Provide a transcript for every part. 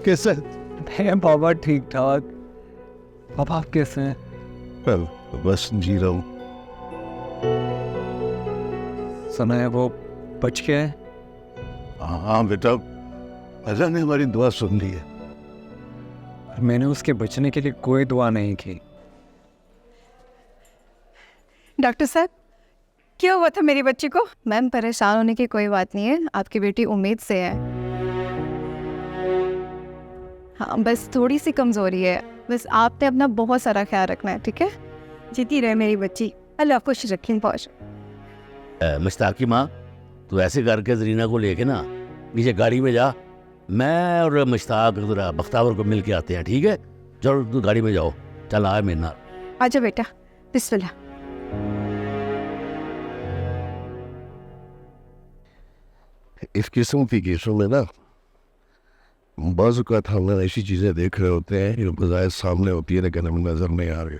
कैसा? मैं बाबा ठीक ठाक। बाबा आप कैसे हैं? बस जी रहा हूँ। सुना है वो बच गया है? हाँ बेटा, अल्लाह ने हमारी दुआ सुन ली है। मैंने उसके बचने के लिए कोई दुआ नहीं की। डॉक्टर साहब, क्या हुआ था मेरी बच्ची को? मैम, परेशान होने की कोई बात नहीं है, आपकी बेटी उम्मीद से है। हाँ, बस थोड़ी सी कमजोरी है, बस आपने अपना बहुत सारा ख्याल रखना है, ठीक है? जीती रहे मेरी बच्ची, अल्लाह खुश रखें। पहुँच मुश्ताक की माँ, तू ऐसे करके जरीना को लेके ना नीचे गाड़ी में जा। मैं और मुश्ताक जरा बख्तावर को मिल के आते हैं, ठीक है? चलो तू गाड़ी में जाओ, चल आए मेरे नाल। आजा बेटा, बिस्मिल्लाह। इस किस्म की केसों में ना बाज़ औक़ात हम ऐसी चीज़ें देख रहे होते हैं जो बज़ाहिर सामने होती है लेकिन हमें नज़र नहीं आ रही।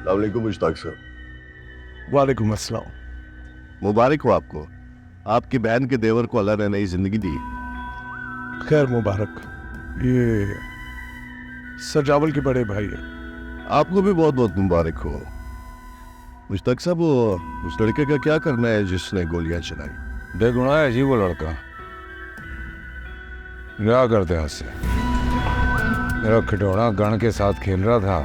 अस्सलाम वालेकुम मुश्ताक साहब। वालेकुम अस्सलाम। मुबारक हो आपको, आपकी बहन के देवर को अल्लाह ने नई ज़िंदगी दी। खैर मुबारक। ये सजावल के बड़े भाई हैं। आपको भी बहुत बहुत मुबारक हो। मुश्ताक साहब, वो उस लड़के का क्या करना है जिसने गोलियां चलाई? बेगुनाह है जी वो लड़का। क्या करते हैं उससे? मेरा खिलौना गन के साथ खेल रहा था,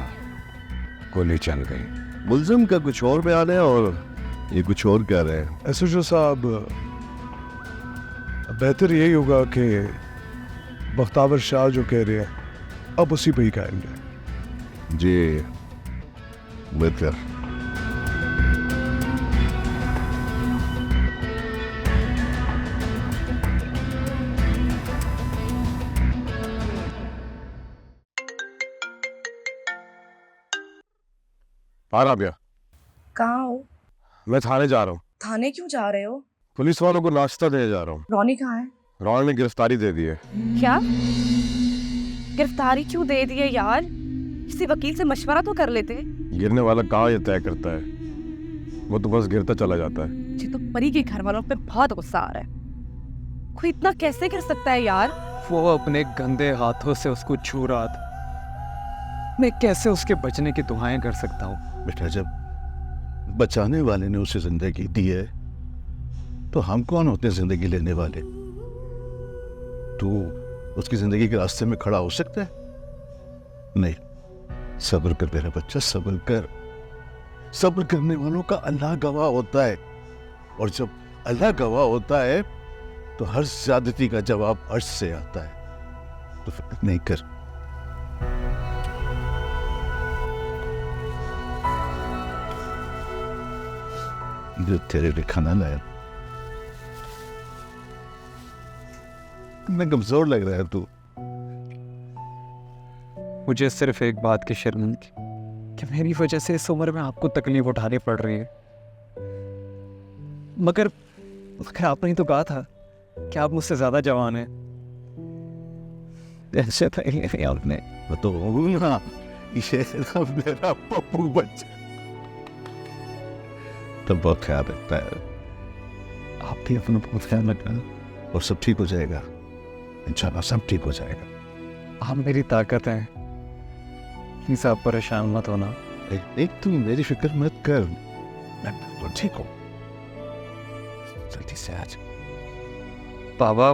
गोली चल गई। मुल्जिम का कुछ और बयान है और ये कुछ और कह रहे हैं। एसओजी साहब, बेहतर यही होगा कि बख्तावर शाह जो कह रहे हैं अब उसी पे ही कायम जाए। जी बेहतर। आ रहा भैया, कहाँ हो? मैं थाने जा रहा हूँ। थाने क्यों जा रहे हो? पुलिस वालों को नाश्ता देने जा रहा हूँ। रॉनी कहाँ है? रॉन ने गिरफ्तारी दे दी है। क्या? गिरफ्तारी क्यों दे दी है यार? किसी वकील से मशवरा तो कर लेते। गिरने वाला कहाँ ये तय करता है, वो तो बस गिरता चला जाता है। मुझे तो परी के घर वालों पे बहुत गुस्सा आ रहा है। कोई इतना कैसे गिर सकता है यार? वो अपने गंदे हाथों से उसको छू रहा था, मैं कैसे उसके बचने की दुआएं कर सकता हूँ? बेटा, जब बचाने वाले ने उसे जिंदगी दी है तो हम कौन होते हैं जिंदगी लेने वाले? तू उसकी जिंदगी के रास्ते में खड़ा हो सकता है? नहीं। सब्र कर मेरा बच्चा, सब्र कर। सब्र करने वालों का अल्लाह गवाह होता है, और जब अल्लाह गवाह होता है तो हर ज्यादती का जवाब अर्श से आता है। तो फिक्र नहीं कर। जो तेरे लिए खाना लाया, मैं कमजोर लग रहा है तू। मुझे सिर्फ एक बात की शर्मिंदगी कि मेरी वजह से इस उम्र में आपको तकलीफ उठानी पड़ रही है। मगर आपने तो कहा था कि आप मुझसे ज्यादा जवान हैं। ऐसे तो नहीं आपने। तो ना, ये ना मेरा पप्पू बच्चा तो बहुत ख्याल रखता है। आप भी अपना बहुत ख्याल रखना, और सब ठीक हो जाएगा इंशाल्लाह, सब ठीक हो जाएगा। आप मेरी ताकत हैं, प्लीज आप परेशान मत होना। एक तू मेरी फिक्र मत कर, मैं तो ठीक हूँ। जल्दी से आज। बाबा,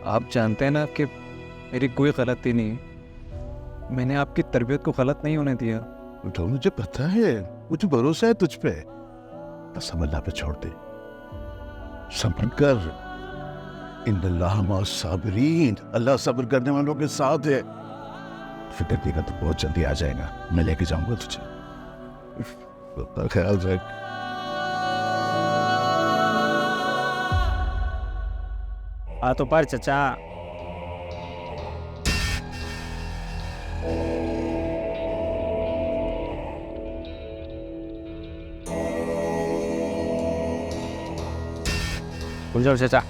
आप जानते हैं ना कि मेरी कोई गलती नहीं है। मैंने आपकी तरबियत को गलत नहीं होने दिया। तो मुझे पता है, मुझे भरोसा है तुझ पे। बस हम अल्लाह पे छोड़ दे, सब्र कर। इन्नल्लाह मअस साबिरीन, अल्लाह सब्र करने वालों के साथ है। फिक्र नहीं कर, तो बहुत जल्दी आ जाएगा, मैं लेके जाऊंगा तुझे। अपना ख्याल रख। आ तो पर चचा। घूम जाओ चचा,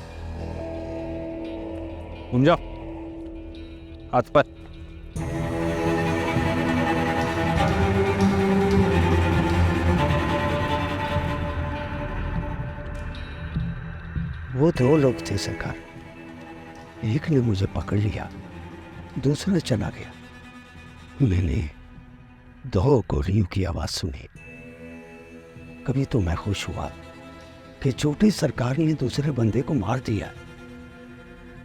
घूम जाओ, हाथ पर। वो दो लोग थे सरकार, एक ने मुझे पकड़ लिया, दूसरा चला गया। मैंने 2 गोलियों की आवाज सुनी। कभी तो मैं खुश हुआ कि छोटी सरकार ने दूसरे बंदे को मार दिया,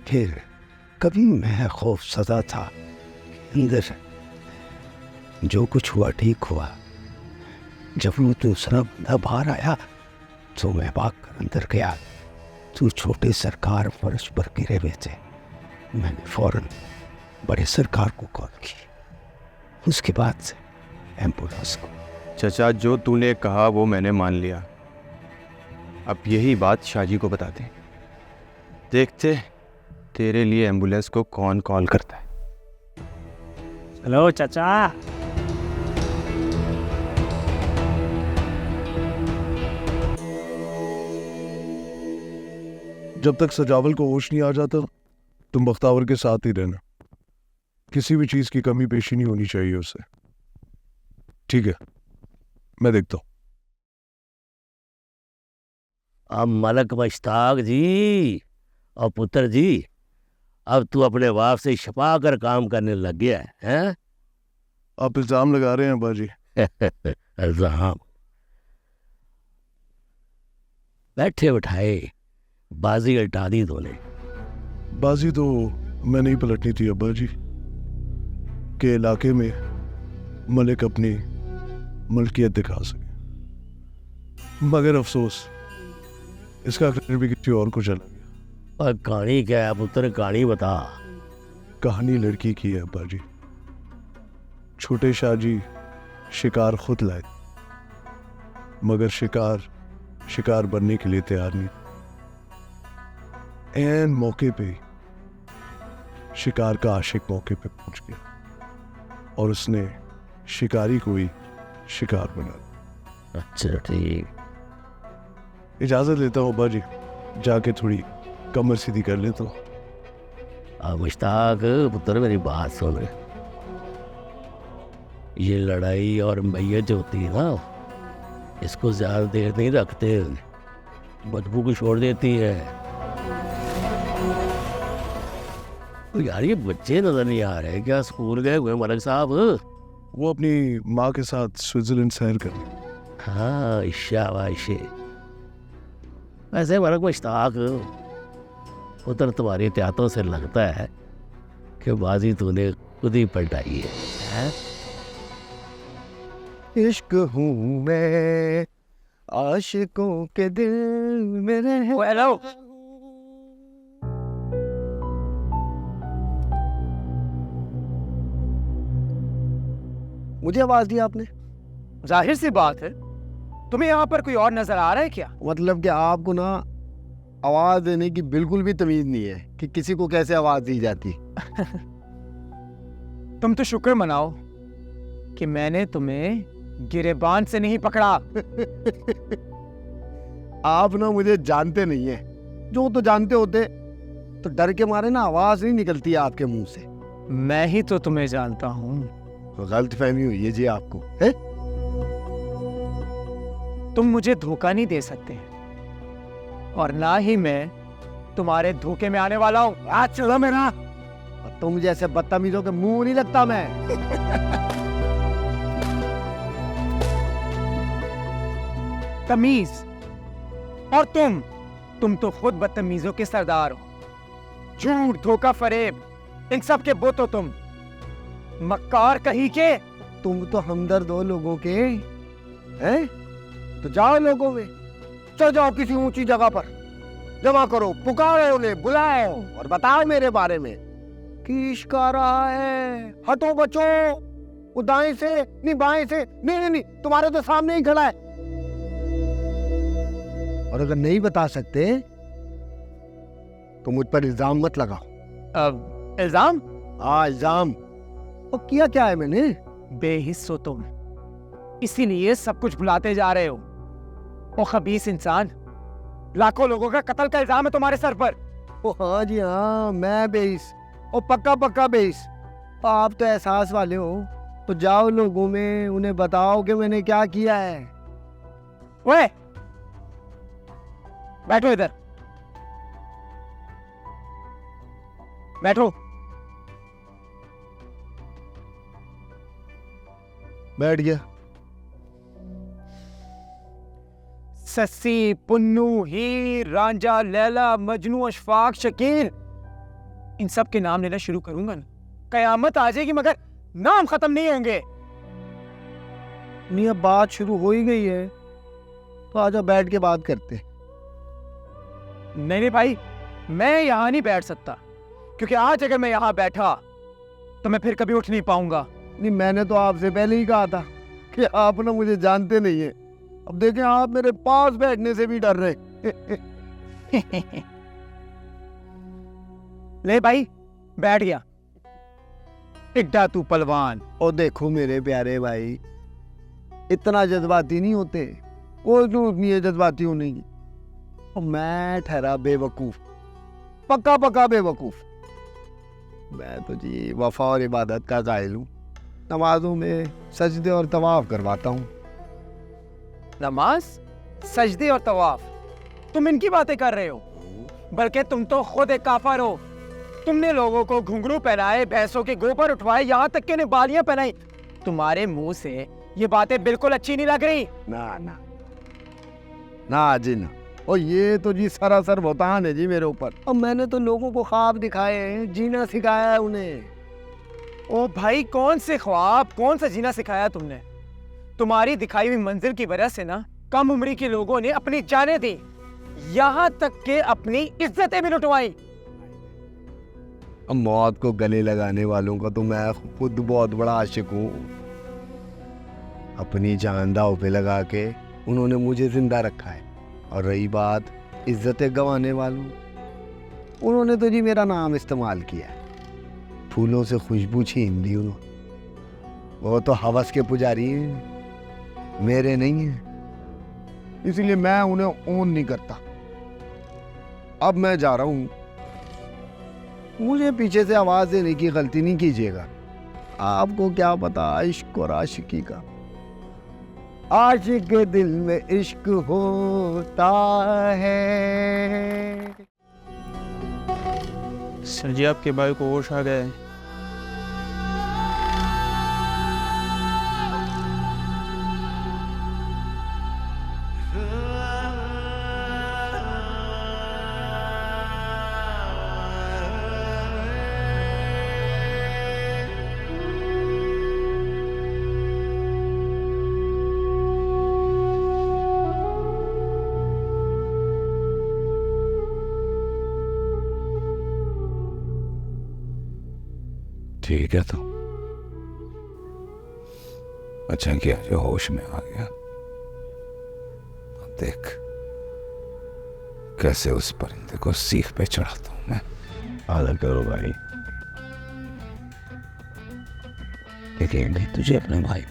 फिर कभी मैं खौफ सदा था कि अंदर जो कुछ हुआ ठीक हुआ। जब वो दूसरा बंदा बाहर आया तो मैं भाग कर अंदर गया तो छोटे सरकार फर्श पर गिरे हुए थे। मैंने फौरन बड़े सरकार को कॉल की, उसके बाद से एम्बुलेंस को। चचा, जो तूने कहा वो मैंने मान लिया। अब यही बात शाहजी को बताते, देखते तेरे लिए एम्बुलेंस को कौन कॉल करता है। हेलो चचा। जब तक सजावल को होश नहीं आ जाता तुम बख्तावर के साथ ही रहना। किसी भी चीज की कमी पेशी नहीं होनी चाहिए उसे। ठीक है, मैं देखता हूं। अब मलक मुश्ताक जी और पुत्र जी, अब तू अपने बाप से छुपा कर काम करने लग गया है, हैं? आप इल्जाम लगा रहे हैं बाजी। इल्जाम? बैठे बिठाए बाजी उल्टा दी तूने। बाजी तो मैं नहीं पलटनी थी अब्बा जी के इलाके में मलिक अपनी मलकियत दिखा सके, मगर अफसोस इसका क्रेडिट भी किसी और को चला गया। और कहानी क्या है पुत्र, कहानी बता। कहानी लड़की की है अब्बा जी। छोटे शाह जी शिकार खुद लाए, मगर शिकार बनने के लिए तैयार नहीं। एन मौके पे शिकार का आशिक मौके पे पहुंच गया और उसने शिकारी को ही शिकार बना दिया। अच्छा ठीक, इजाजत लेता हूँ अब्बा जी, जाके थोड़ी कमर सीधी कर लेता हूँ। अब मुश्ताक पुत्र मेरी बात सुन, ये लड़ाई और मैयत जो होती है ना, इसको ज्यादा देर नहीं रखते, बदबू को छोड़ देती है। तो यार ये बच्चे नजर नहीं आ रहे, क्या स्कूल गए हुए मलक साहब? वो अपनी माँ के साथ स्विट्जरलैंड सैर कर रही। हाँ शाबाशे। वैसे मलक मुश्ताक पुत्र, तुम्हारी एहतियातों से लगता है कि बाजी तूने खुद ही पलटाई है? इश्क हूँ मैं आशिकों के दिल में रह। हेलो, मुझे आवाज दी आपने? जाहिर सी बात है, तुम्हें यहाँ पर कोई और नजर आ रहा है क्या? मतलब कि आपको ना आवाज देने की बिल्कुल भी तमीज नहीं है कि किसी को कैसे आवाज दी जाती। तुम तो शुक्र मनाओ कि मैंने तुम्हें गिरेबान से नहीं पकड़ा। आप ना मुझे जानते नहीं है, जो तो जानते होते तो डर के मारे ना आवाज नहीं निकलती आपके मुंह से। मैं ही तो तुम्हें जानता हूँ। तो गलतफहमी हुई है जी आपको, है? तुम मुझे धोखा नहीं दे सकते और ना ही मैं तुम्हारे धोखे में आने वाला हूँ। आज चलो मेरा, और तुम जैसे बदतमीजों के मुंह नहीं लगता मैं। तमीज? और तुम तो खुद बदतमीजों के सरदार हो। झूठ, धोखा, फरेब, इन सब के बोतो तुम। मक्कार कहीं के। तुम तो हमदर्द हो लोगों के, हैं? तो जाओ लोगों में, चल जाओ किसी ऊंची जगह पर, जमा करो, पुकारो उन्हें, बुलाओ और बताओ मेरे बारे में कि इश्क आ रहा है, हटो बचो। वो दाएं से नहीं, बाएं से नहीं, नहीं तुम्हारे तो सामने ही खड़ा है। और अगर नहीं बता सकते तो मुझ पर इल्जाम मत लगाओ। अब इल्जाम? हाँ इल्जाम। और किया क्या है मैंने? बेहिस हो तुम, इसीलिए सब कुछ भुलाते जा रहे हो। ओ खबीस इंसान, लाखों लोगों का कत्ल का इल्जाम है तुम्हारे सर पर। ओ हाँ जी हाँ, मैं बेइस, और पक्का पक्का बेइस। आप तो एहसास वाले हो, तो जाओ लोगों में, उन्हें बताओ कि मैंने क्या किया है। ओए बैठो इधर। बैठो। बैठ गया। सस्सी, पुन्नू, हीर, रांझा, लैला, मजनू, अशफाक, शकील, इन सब के नाम लेना शुरू करूंगा ना, कयामत आ जाएगी मगर नाम खत्म नहीं होंगे। नहीं, अब बात शुरू हो ही गई है तो आजा बैठ के बात करते। नहीं नहीं भाई, मैं यहाँ नहीं बैठ सकता, क्योंकि आज अगर मैं यहाँ बैठा तो मैं फिर कभी उठ नहीं पाऊंगा। नहीं, मैंने तो आपसे पहले ही कहा था कि आप ना मुझे जानते नहीं है। अब देखें, आप मेरे पास बैठने से भी डर रहे। ले भाई, बैठ गया। टिड्डा तू पलवान। और देखो मेरे प्यारे भाई, इतना जज्बाती नहीं होते, कोई जरूरत नहीं है जज्बाती होने की। और मैं ठहरा बेवकूफ, पक्का पक्का बेवकूफ। मैं तो जी वफा और इबादत का कायल हूँ। नमाजों में सजदे और तवाफ करवाता हूँ। नमाज, सजदे और तवाफ, तुम इनकी बातें कर रहे हो, बल्कि तुम तो खुद एक काफर हो। तुमने लोगों को घुंघरू पहनाए, भैंसों के गोबर उठवाए, यहाँ तक कि उन्हें बालियां पहनाई। तुम्हारे मुंह से ये बातें बिल्कुल अच्छी नहीं लग रही। ना ना ना जी ना। और ये तो जी सरासर भुगतान है जी मेरे ऊपर। अब मैंने तो लोगों को ख्वाब दिखाए हैं, जीना सिखाया है उन्हें। ओ भाई, कौन से ख्वाब, कौन सा जीना सिखाया तुमने? तुम्हारी दिखाई हुई मंजिल की वजह से ना कम उम्री के लोगों ने अपनी जानें दी, यहाँ तक के अपनी इज्जतें भी लुटवाई। अब मौत को गले लगाने वालों का तो मैं खुद बहुत बड़ा आशिक हूँ। अपनी जान दांव पे लगा के उन्होंने मुझे जिंदा रखा है। और रही बात इज्जतें गंवाने वालों, उन्होंने तो जी मेरा नाम इस्तेमाल किया है, फूलों से खुशबू छीन दी उन्होंने। वो तो हवस के पुजारी हैं, मेरे नहीं हैं। इसलिए मैं उन्हें ओन नहीं करता। अब मैं जा रहा हूँ, मुझे पीछे से आवाज देने की गलती नहीं कीजिएगा। आपको क्या पता इश्क और आशिकी का। आशिक के दिल में इश्क होता है। सर जी, आपके भाई को होश आ गया है। ठीक है तो अच्छा किया जो होश में आ गया। अब देख कैसे उस परिंदे को सीख पे चढ़ाता हूं मैं। आदर करो भाई। लेकिन नहीं तुझे अपने भाई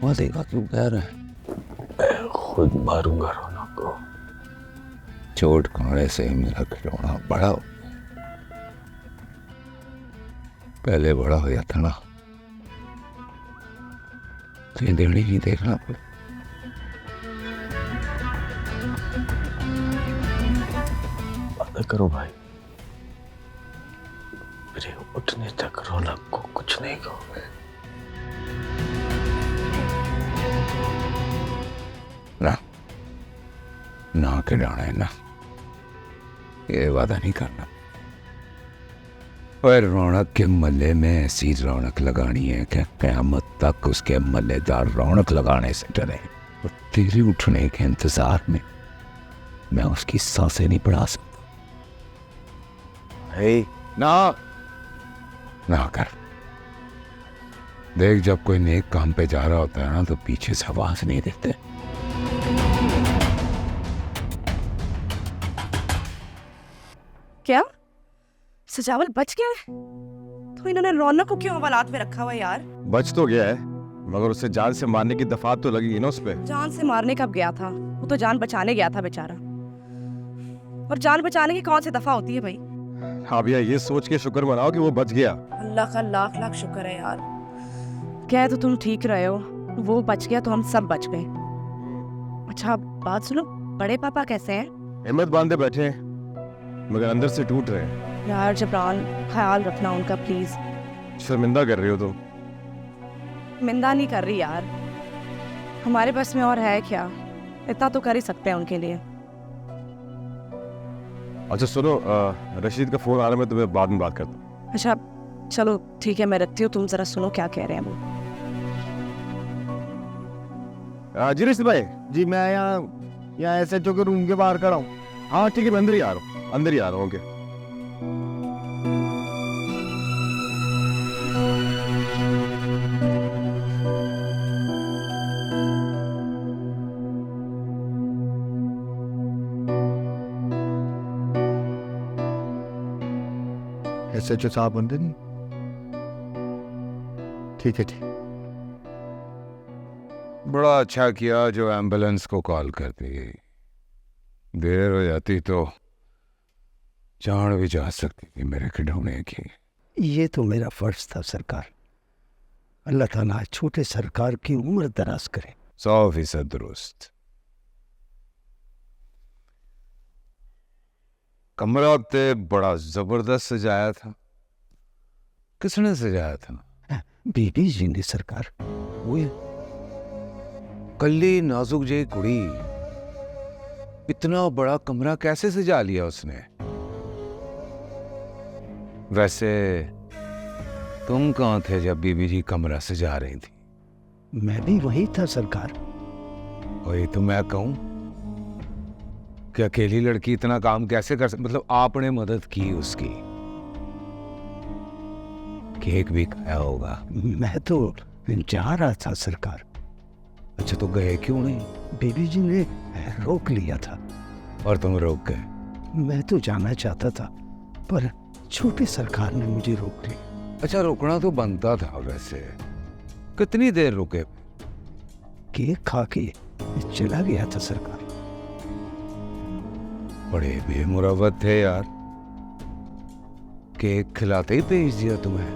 वहां देखा क्यों कह रहा है? खुद मारूंगा रौनक को। चोट खाने से मेरा खिलौना बड़ा हो। पहले बड़ा हो जाता ना, तो ये देवड़ी नहीं देखना कोई। आदर करो भाई। मेरे उठने तक रौनक को कुछ नहीं कहोगे। ना ना के डाना है ना, ये वादा नहीं करना। और रौनक के मल्ले में ऐसी रौनक लगानी है कि क़यामत तक उसके मल्लेदार रौनक लगाने से डरे। और तेरे उठने के इंतजार में मैं उसकी सांसें नहीं बढ़ा सकता। ना ना कर। देख, जब कोई नेक काम पे जा रहा होता है ना, तो पीछे से आवाज नहीं देते। क्या सजावल बच गया है? तो इन्होंने रौनक को क्यों हवालात में रखा हुआ है यार? बच तो गया है, मगर उसे जान से मारने की दफात तो लगेगी ना उस पे। जान से मारने कब गया था? वो तो जान बचाने गया था बेचारा। और जान बचाने की कौन सी दफा होती है भाई? हाँ भैया, ये सोच के शुक्र मनाओ कि वो बच गया। अल्लाह का लाख लाख शुक्र है यार। कह तो तुम ठीक रहे हो, वो बच गया तो हम सब बच गए। अच्छा बात सुनो, बड़े पापा कैसे हैं? हिम्मत बांधे बैठे हैं, मगर अंदर से टूट रहे हैं। यार जबरान, ख्याल रखना उनका प्लीज। शर्मिंदा कर रही हो तुम। मिंदा नहीं कर रही यार, हमारे बस में और है क्या, इतना तो कर ही सकते हैं उनके लिए। अच्छा सुनो, रशीद का फोन आ रहा है, मैं तुम्हें बाद में बात करता हूँ। अच्छा चलो ठीक है, मैं रखती हूँ, तुम जरा सुनो क्या कह रहे हैं वो। जी रशीद भाई, जी मैं यहाँ SHO के रूम के बाहर खड़ा हूँ। हाँ ठीक है, मैं अंदर ही आ रहा हूँ, अंदर ही आ रहा हूँ। ओके। SHO साहब अंदर नहीं? ठीक है ठीक। बड़ा अच्छा किया जो एम्बुलेंस को कॉल कर दी। देर हो जाती तो जान भी जा सकती थी मेरे खिलौने की। ये तो मेरा फर्ज था सरकार। अल्लाह ताला छोटे सरकार की उम्र दराज करे। 100% दुरुस्त। कमरा ते बड़ा जबरदस्त सजाया था। किसने सजाया था? बीबी जी ने सरकार। वो कल्ली नाजुक जे कुड़ी, इतना बड़ा कमरा कैसे सजा लिया उसने? वैसे तुम कहाँ थे जब बीबी जी कमरा सजा रही थी? मैं भी वही था सरकार। वही तो मैं कहूं कि अकेली लड़की इतना काम कैसे कर सकती? मतलब आपने मदद की उसकी। केक भी खाया होगा। मैं तो जा रहा था सरकार। अच्छा तो गए क्यों नहीं? बीबी जी ने रोक लिया था। और तुम रोक गए? मैं तो जाना चाहता था पर छोटे सरकार ने मुझे रोक लिया। अच्छा रुकना तो बनता था। वैसे कितनी देर रुके? केक खा के चला गया था सरकार। बड़े बेमुरवत थे यार, केक खिलाते ही भेज दिया तुम्हें।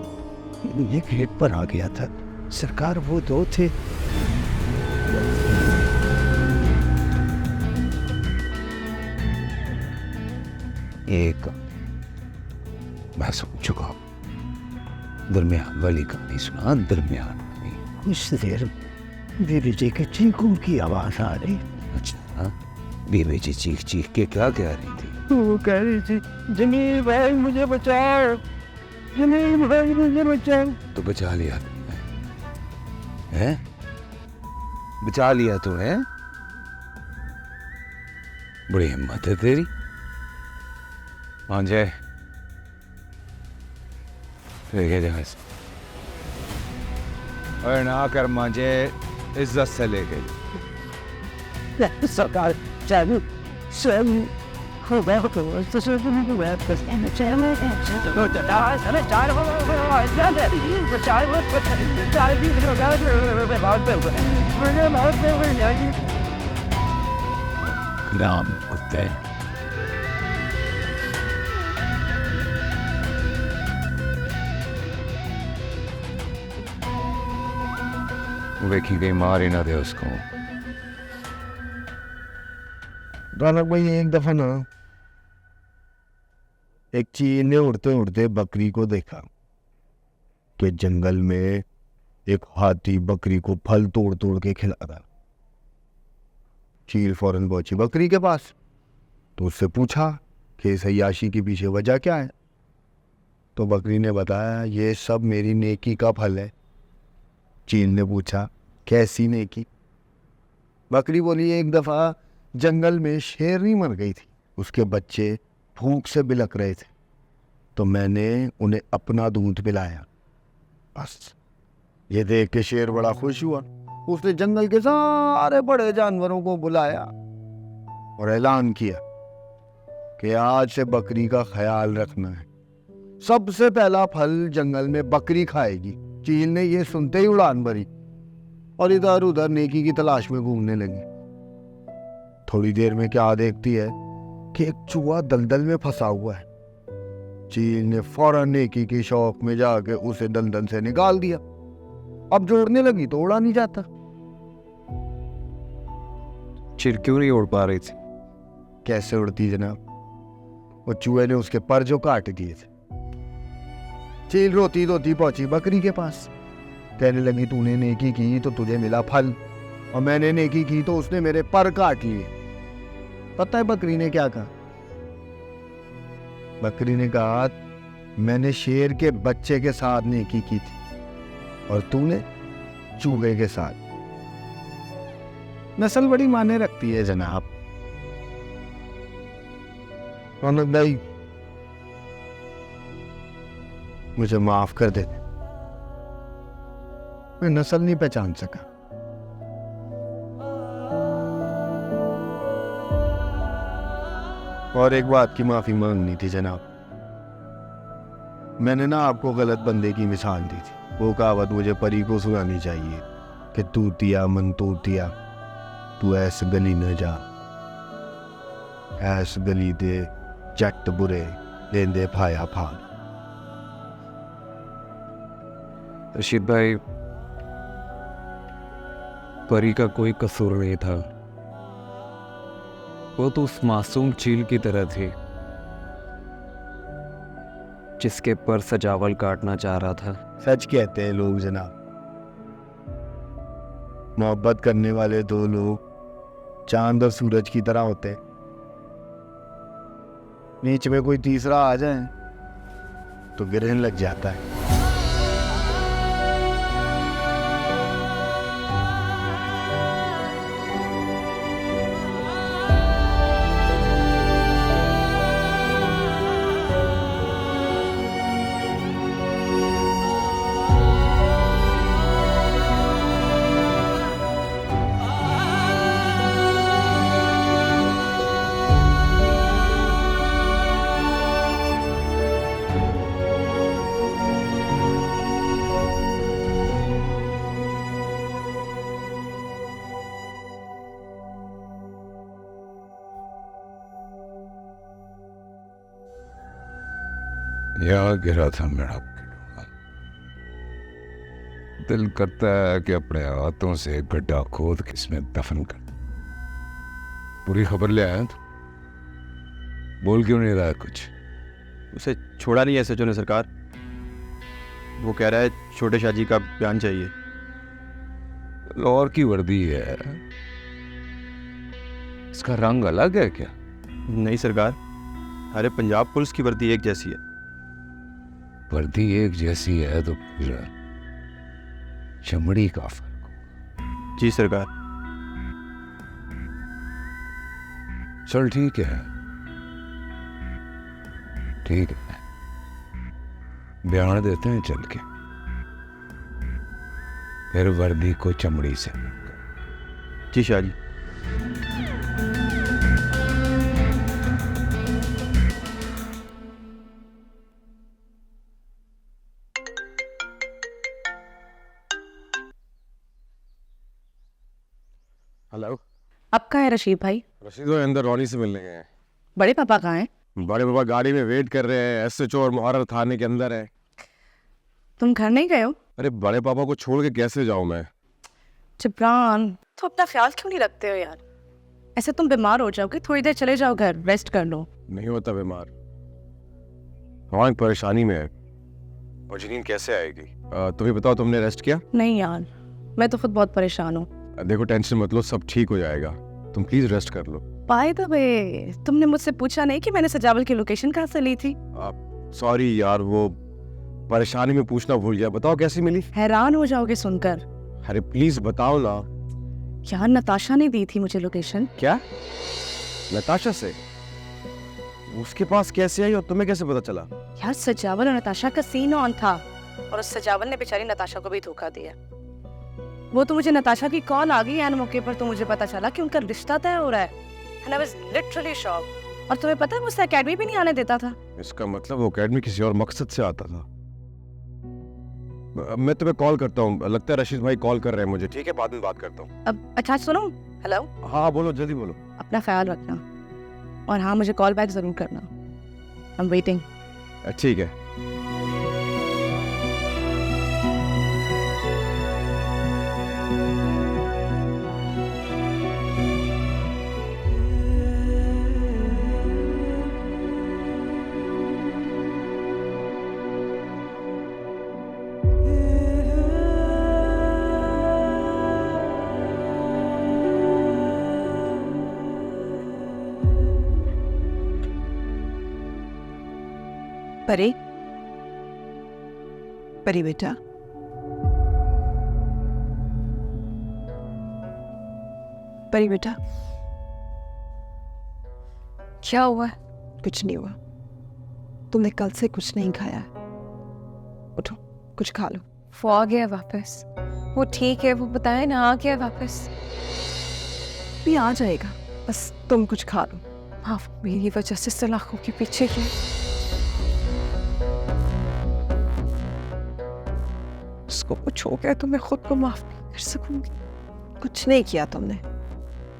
मैं गेट पर आ गया था सरकार। वो दो थे। एक मैं समझ चुका हूं, दरमियान वाली कहानी सुना। दरमियान वाली। कुछ देर बीबी जी के चीखों की आवाज आ रही। अच्छा, बीबी जी चीख चीख के क्या कह रही थी? वो कह रही थी, जमील भाई मुझे बचाओ, जमील भाई मुझे बचाओ। तो बचा लिया तुमने? हैं? बचा लिया तूने? बड़ी हिम्मत है तेरी। मांझे लेके जा इसे। और ना कर मांझे, इज्जत से ले गई। सरकार चालू स्वयं हो गया तो नाम कुत्ते। देखी गई मार ही ना दे उसको। रौनक भाई, एक दफा ना एक चील ने उड़ते उड़ते बकरी को देखा कि जंगल में एक हाथी बकरी को फल तोड़ तोड़ के खिला रहा। चील फौरन पहुंची बकरी के पास तो उससे पूछा कि इस अय्याशी के पीछे वजह क्या है। तो बकरी ने बताया, ये सब मेरी नेकी का फल है। चील ने पूछा, कैसी नेकी? बकरी बोली, एक दफा जंगल में शेरनी मर गई थी, उसके बच्चे भूख से बिलक रहे थे, तो मैंने उन्हें अपना दूध पिलाया। बस ये देख के शेर बड़ा खुश हुआ। उसने जंगल के सारे बड़े जानवरों को बुलाया और ऐलान किया कि आज से बकरी का ख्याल रखना है, सबसे पहला फल जंगल में बकरी खाएगी। चील ने ये सुनते ही उड़ान भरी और इधर उधर नेकी की तलाश में घूमने लगी। थोड़ी देर में क्या देखती है कि एक चूहा दलदल में फंसा हुआ है। चील ने फौरन नेकी की शौक में जाके उसे दलदल से निकाल दिया। अब जोड़ने लगी तो उड़ा नहीं जाता। चिड़ क्यों नहीं उड़ पा रही थी? कैसे उड़ती जनाब? वो चूहे ने उसके पर जो काट दिए थे। चील रोती रोती पहुंची बकरी के पास, कहने लगी तूने नेकी की तो तुझे मिला फल, और मैंने नेकी की तो उसने मेरे पर काट लिए। पता है बकरी ने क्या कहा? बकरी ने कहा मैंने शेर के बच्चे के साथ नेकी की थी और तूने चूहे के साथ। नस्ल बड़ी माने रखती है जनाब। रौनक भाई मुझे माफ कर दे, मैं नस्ल नहीं पहचान सका। और एक बात की माफी मांगनी थी जनाब, मैंने ना आपको गलत बंदे की मिसाल दी थी। वो कहावत मुझे परी को सुनानी चाहिए कि तूतिया मन तूतिया, तू ऐस गली न जा, ऐस गली दे जट बुरे लेंदे फाया फाल। रशीद भाई, परी का कोई कसूर नहीं था, वो तो उस मासूम चील की तरह थी जिसके पर सजावल काटना चाह रहा था। सच कहते हैं लोग जनाब, मोहब्बत करने वाले दो लोग चांद और सूरज की तरह होते हैं, बीच में कोई तीसरा आ जाए तो गिरने लग जाता है। यहाँ गिरा था मेरा किलूंगा। दिल करता है कि अपने हाथों से गड्ढा खोद के इसमें दफन कर। पूरी खबर ले आया तो बोल क्यों नहीं रहा है कुछ? उसे छोड़ा नहीं है सचो ने सरकार। वो कह रहा है छोटे शाह जी का बयान चाहिए। लाहौर की वर्दी है, इसका रंग अलग है क्या? नहीं सरकार, अरे पंजाब पुलिस की वर्दी एक जैसी है। वर्दी एक जैसी है तो फिर चमड़ी का फर्क होगा। जी सरकार। चल ठीक है, ठीक है, बयान देते हैं चल के, फिर वर्दी को चमड़ी से। जी शाह जी। हेलो। अब कहाँ है रशीद भाई? रशीद भाई अंदर रौनी से मिलने गए हैं। बड़े पापा कहाँ हैं? बड़े पापा गाड़ी में वेट कर रहे हैं, एसएचओ और मुहर्रर थाने के अंदर है। तुम घर नहीं गए हो? अरे बड़े पापा को छोड़ के कैसे जाऊं मैं? जिब्रान, तो अपना ख्याल क्यों नहीं रखते हो यार? ऐसे तुम बीमार हो जाओगे, थोड़ी देर चले जाओ घर, रेस्ट कर लो। नहीं होता बीमार, रौनक परेशानी में है। और जनीन कैसे आएगी? तुम्हें बताओ, तुमने रेस्ट किया? नहीं यार, मैं तो खुद बहुत परेशान हूँ। देखो टेंशन मत लो, सब ठीक हो जाएगा, तुम प्लीज रेस्ट कर लो। बाय द वे, तुमने मुझसे पूछा नहीं कि मैंने सजावल की लोकेशन कहाँ से ली थी? सॉरी यार, वो परेशानी में पूछना भूल गया। बताओ कैसी मिली? हैरान हो जाओगे सुनकर। अरे प्लीज बताओ ना। यार नताशा ने दी थी मुझे लोकेशन। क्या? नताशा से? उसके पास कैसे आई और तुम्हें कैसे पता चला? यार सजावल और नताशा का सीन ऑन था, और उस सजावल ने बेचारी नताशा को भी धोखा दिया। वो तो मुझे नताशा की कॉल आ गई एन मौके पर, तो मुझे पता चला कि उनका रिश्ता तय हो रहा है। And I was literally shocked। और तुम्हें पता है, मुझसे एकेडमी भी नहीं आने देता था। इसका मतलब वो एकेडमी किसी और मकसद से आता था। मैं तुम्हें कॉल करता हूँ, लगता है रशीद भाई कॉल कर रहे हैं मुझे। ठीक है, बाद में बात करता हूँ। अब अच्छा सुनो। हेलो। हाँ बोलो, जल्दी बोलो। अपना ख्याल रखना, और हाँ मुझे कॉल बैक जरूर करना। I am waiting. ठीक है। परी, परी बेटा, परी बेटा, क्या हुआ? कुछ नहीं हुआ। तुमने कल से कुछ नहीं खाया है, उठो कुछ खा लो। वो आ गया वापस। वो ठीक है, वो बताए ना, आ गया वापस। भी आ जाएगा, बस तुम कुछ खा लो। माफ मेरी वजह से सलाखों के पीछे की। उसको कुछ हो गया तो मैं खुद को माफ नहीं कर सकूंगी। कुछ नहीं किया तुमने,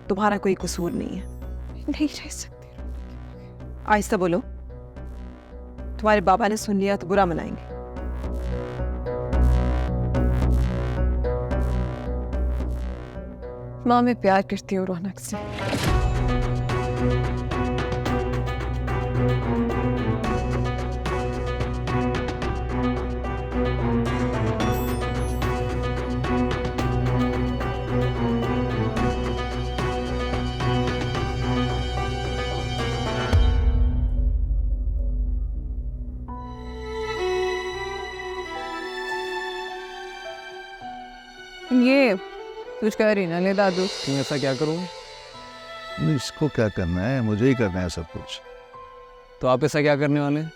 तुम्हारा कोई कसूर नहीं है। नहीं रह सकती। आहिस्ता बोलो, तुम्हारे बाबा ने सुन लिया तो बुरा मनाएंगे। माँ मैं प्यार करती हूँ रौनक से। ये कुछ कह रही ना ले दादू। तुम ऐसा क्या करोगे? इसको क्या करना है, मुझे ही करना है सब कुछ। तो आप ऐसा क्या करने वाले हैं?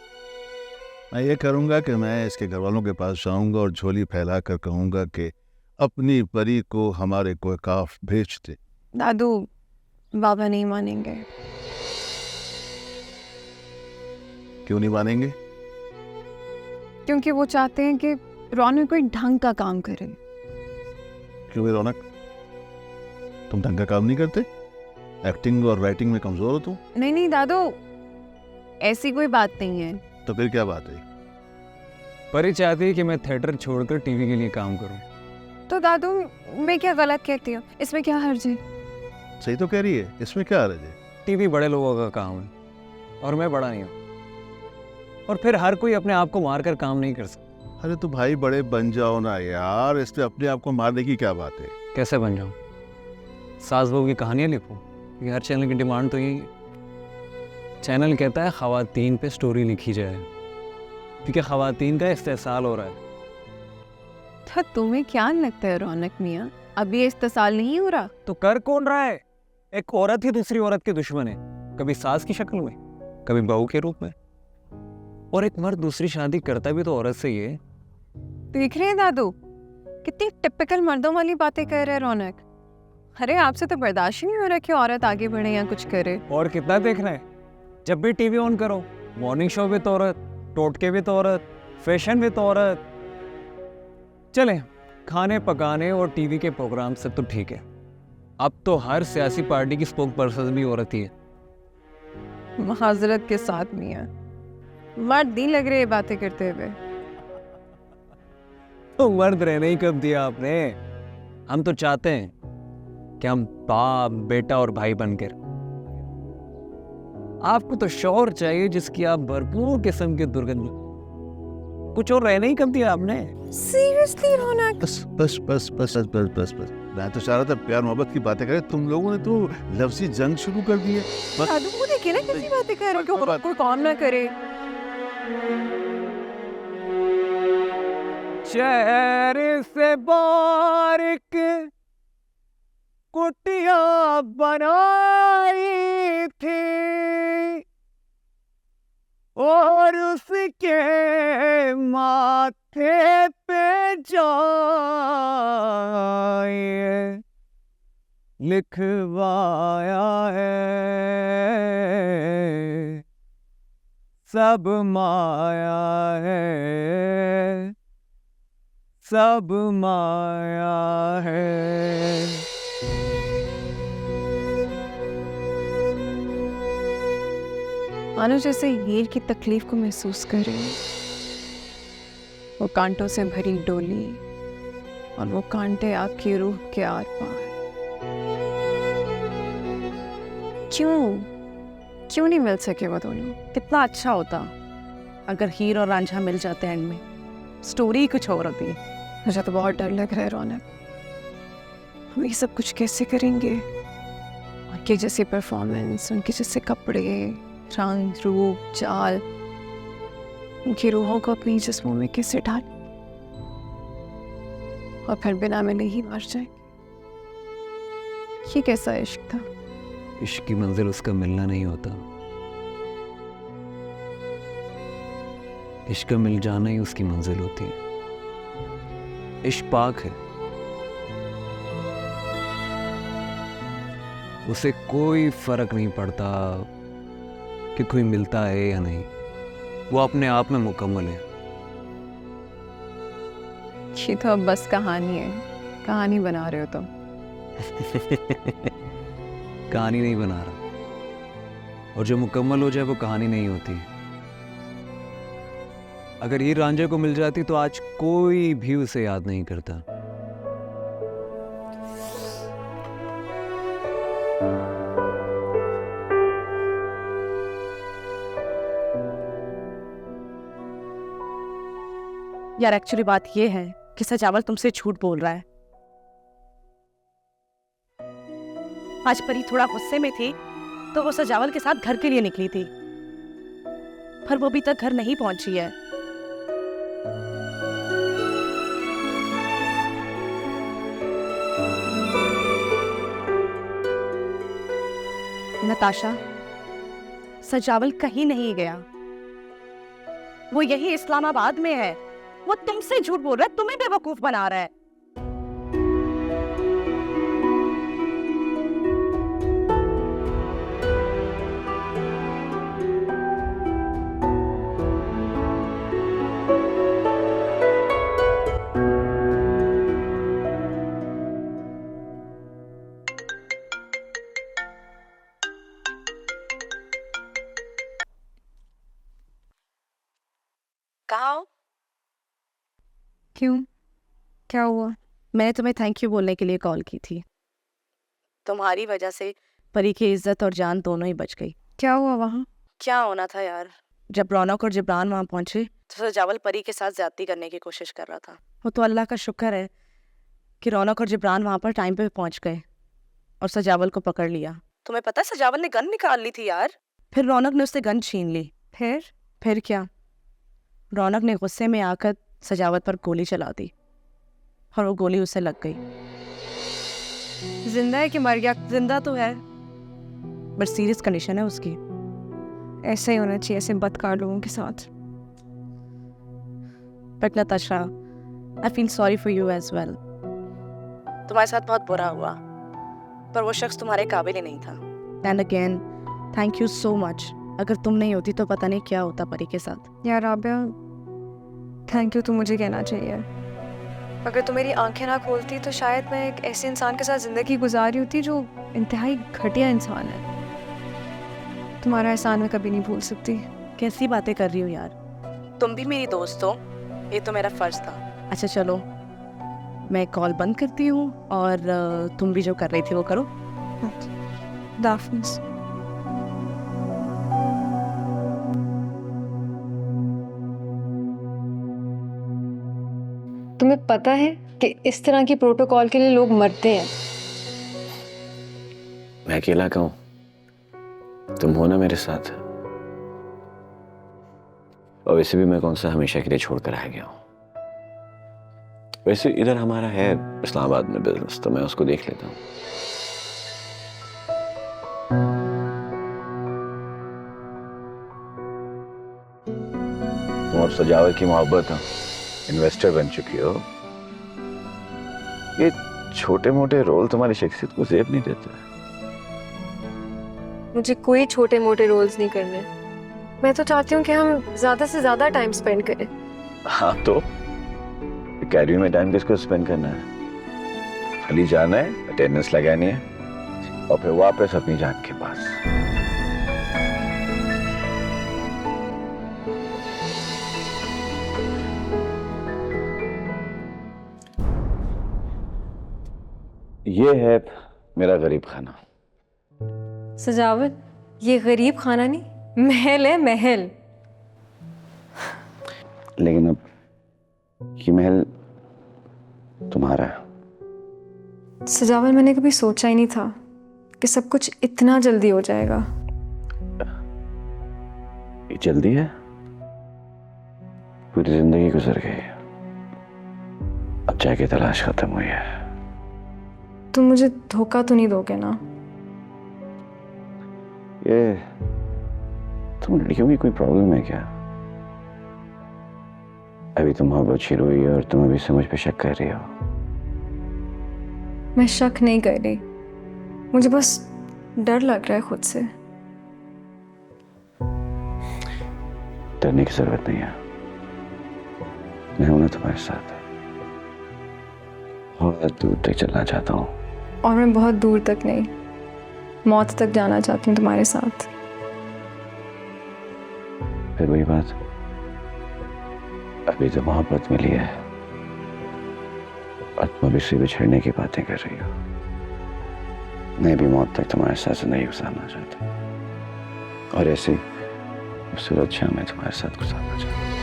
मैं ये करूँगा कि मैं इसके घर वालों के पास जाऊँगा और झोली फैला कर कहूँगा कि अपनी परी को हमारे कोई काफ भेज दे। दादू बाबा नहीं मानेंगे। क्यों नहीं मानेंगे? क्योंकि वो चाहते हैं कि रौनक कोई ढंग का काम करे। क्यों भी रौनक, तुम ढंग का काम नहीं करते? एक्टिंग और राइटिंग में कमजोर हो तुम? नहीं नहीं दादू, ऐसी कोई बात नहीं है। तो फिर क्या बात है? परी चाहती है कि मैं थिएटर छोड़कर टीवी के लिए काम करूं। तो दादू मैं क्या गलत कहती हूँ? इसमें क्या हर्ज है? सही तो कह रही है, इसमें क्या हर्ज है? टीवी बड़े लोगों का काम है और मैं बड़ा नहीं हूँ, और फिर हर कोई अपने आप को मारकर काम नहीं कर सकता। अरे तो भाई बड़े बन जाओ ना यार, इसमें अपने आप को मारने की क्या बात है? कैसे बन जाऊँ? सास बहू की कहानियाँ लिखूँ? ये हर चैनल की डिमांड तो यही है। चैनल कहता है ख़वातीन पे स्टोरी लिखी जाए, क्योंकि ख़वातीन का इस्तेसाल हो रहा है। तो तुम्हें क्या लगता है रौनक मियाँ, अभी ये इस्तेसाल नहीं हो रहा? तो कर कौन रहा है? एक औरत ही दूसरी औरत के दुश्मन है, कभी सास की शक्ल में, कभी बहू के रूप में। और एक मर्द दूसरी शादी करता भी तो औरत से ही है। देख रहे हैं दादू, कितनी टिपिकल मर्दों वाली बातें कर रहे हैं रौनक। अरे आपसे तो बर्दाश्त ही नहीं हो रहा कि औरत आगे बढ़े या कुछ करे। और कितना देखना है? जब भी टीवी ऑन करो, मॉर्निंग शो भी तो औरत, टोटके भी तो औरत, फैशन भी तो औरत। चले, खाने पकाने और टीवी के प्रोग्राम से तो ठीक है, अब तो हर सियासी पार्टी की स्पोक पर्सन भी औरत ही है। महाजरत के साथ मियाँ, मर्द नहीं लग रहे ये बातें करते हुए। तो मर्द रहने ही कब दिया आपने? हम तो चाहते हैं कि हम बाप, बेटा और भाई बनकर। आपको तो शौहर चाहिए जिसकी आप भरपूर किस्म के दुर्गंध। कुछ और रहने ही कब दिया आपने? सीरियसली रौनक? बस बस बस बस बस बस बस बस मैं तो चाह रहा था प्यार मोहब्बत की बातें करें, तुम लोगों ने तो लफ्जी जंग शुरू कर दी है। दादू को देखिए ना कैसी बातें कर रहे हो, कोई काम ना करे। शहर से बारिक कुटिया बनाई थी और उसके माथे पे जाए लिखवाया है सब माया है, सब माया है। मानो जैसे हीर की तकलीफ को महसूस कर रही हूँ। वो कांटों से भरी डोली और वो कांटे आपकी रूह के आर पार। क्यों नहीं मिल सके वो दोनों? कितना अच्छा होता अगर हीर और रांझा मिल जाते एंड में, स्टोरी ही कुछ और होती। मुझे तो बहुत डर लग रहा है रौनक, हम ये सब कुछ कैसे करेंगे? उनके जैसे परफॉर्मेंस, उनके जैसे कपड़े, रंग, रूप, चाल, उनकी रूहों को अपनी जिस्मों में कैसे डाल और फिर बिना मिले ही मर जाए। ये कैसा इश्क था? इश्क की मंजिल उसका मिलना नहीं होता, इश्क का मिल जाना ही उसकी मंजिल होती है। इश्क पाक है, उसे कोई फर्क नहीं पड़ता कि कोई मिलता है या नहीं, वो अपने आप में मुकम्मल है। ये तो अब बस कहानी है, कहानी बना रहे हो तुम। कहानी नहीं बना रहा, और जो मुकम्मल हो जाए वो कहानी नहीं होती। अगर हीर रांझे को मिल जाती तो आज कोई भी उसे याद नहीं करता। यार एक्चुअली बात ये है कि सजावल तुमसे झूठ बोल रहा है। आज परी थोड़ा गुस्से में थी तो वो सजावल के साथ घर के लिए निकली थी, पर वो अभी तक घर नहीं पहुंची है। नताशा, सजावल कहीं नहीं गया, वो यही इस्लामाबाद में है। वो तुमसे झूठ बोल रहा है, तुम्हें बेवकूफ बना रहा है। कहाँ हो? क्यों, क्या हुआ? मैंने तुम्हें थैंक यू बोलने के लिए कॉल की थी। तुम्हारी वजह से परी की इज्जत और जान दोनों ही बच गई। क्या हुआ वहाँ? क्या होना था यार, जब रौनक और जिब्रान वहाँ पहुंचे तो सजावल परी के साथ ज्यादती करने की कोशिश कर रहा था। वो तो अल्लाह का शुक्र है कि रौनक और जिब्रान वहाँ पर टाइम पे पहुंच गए और सजावल को पकड़ लिया। तुम्हें पता है सजावल ने गन निकाल ली थी यार, फिर रौनक ने उससे गन छीन ली। फिर क्या, रौनक ने गुस्से में आकर सजावत पर गोली चला दी और वो गोली उसे लग गई। जिंदा है कि मर गया? जिंदा तो है, बट सीरियस कंडीशन है उसकी। ऐसा ही होना चाहिए ऐसे बदकार लोगों के साथ। But Natasha, I feel sorry for you as well. तुम्हारे साथ बहुत बुरा हुआ, पर वो शख्स तुम्हारे काबिल ही नहीं था। And again thank you so much. अगर तुम नहीं होती तो पता नहीं क्या होता परी के साथ। यार राबिया, थैंक यू तो मुझे कहना चाहिए। अगर तुम मेरी आंखें ना खोलती तो शायद मैं एक ऐसे इंसान के साथ ज़िंदगी गुजारी होती जो इंतहाई घटिया इंसान है। तुम्हारा एहसान मैं कभी नहीं भूल सकती। कैसी बातें कर रही हो यार, तुम भी मेरी दोस्त हो, ये तो मेरा फर्ज था। अच्छा चलो, मैं कॉल बंद करती हूँ और तुम भी जो कर रही थी वो करो। दाफिज। तुम्हें पता है कि इस तरह की प्रोटोकॉल के लिए लोग मरते हैं। मैं अकेला कहूं, तुम हो ना मेरे साथ। और वैसे भी मैं कौन सा हमेशा के लिए छोड़कर आ गया हूं। वैसे इधर हमारा है इस्लामाबाद में बिजनेस, तो मैं उसको देख लेता हूं। तुम और सजावल की मोहब्बत हो, इन्वेस्टर बन चुकी हो। ये छोटे मोटे रोल तुम्हारी शख्सियत को ज़ेब नहीं देते। मुझे कोई छोटे मोटे रोल्स नहीं करने। मैं तो चाहती हूँ कि हम ज्यादा से ज्यादा टाइम स्पेंड करें। हाँ तो कैरियर में टाइम किसको स्पेंड करना है? खाली जाना है, अटेंडेंस लगानी है और फिर वापस अपनी जान के पास। ये है मेरा गरीब खाना। सजावट, ये गरीब खाना नहीं, महल है, महल। लेकिन अब ये महल तुम्हारा है। सजावट, मैंने कभी सोचा ही नहीं था कि सब कुछ इतना जल्दी हो जाएगा। ये जल्दी है? पूरी जिंदगी गुजर गई, अब जाके तलाश खत्म हुई है। तुम मुझे धोखा तो नहीं दोगे ना? ये तुम लड़कियों की कोई प्रॉब्लम है क्या? अभी तो मोहब्बत शुरू हुई है और तुम अभी से मुझ पे शक कर रही हो। मैं शक नहीं कर रही, मुझे बस डर लग रहा है खुद से। डरने की जरूरत नहीं है, मैं हूं ना तुम्हारे साथ। बहुत दूर तक चलना चाहता हूँ। और मैं बहुत दूर तक नहीं, मौत तक जाना चाहती हूँ तुम्हारे साथ। फिर वही बात, अभी तो मोहब्बत मिली है और तुम अभी से बिछड़ने की बातें कर रही हो। मैं भी मौत तक तुम्हारे साथ जिंदगी गुजारना चाहता हूँ और ऐसी खूबसूरत शाम मैं तुम्हारे साथ गुजारना चाहता हूँ।